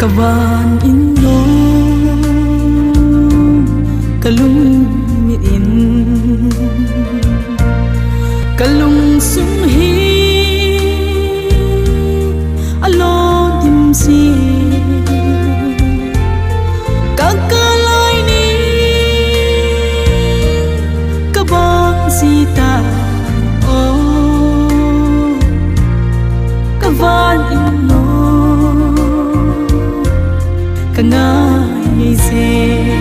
kawan inom kalung miin kalung sunghi alo dimsi kakalay ni kabang sita oh kawan inom kangai se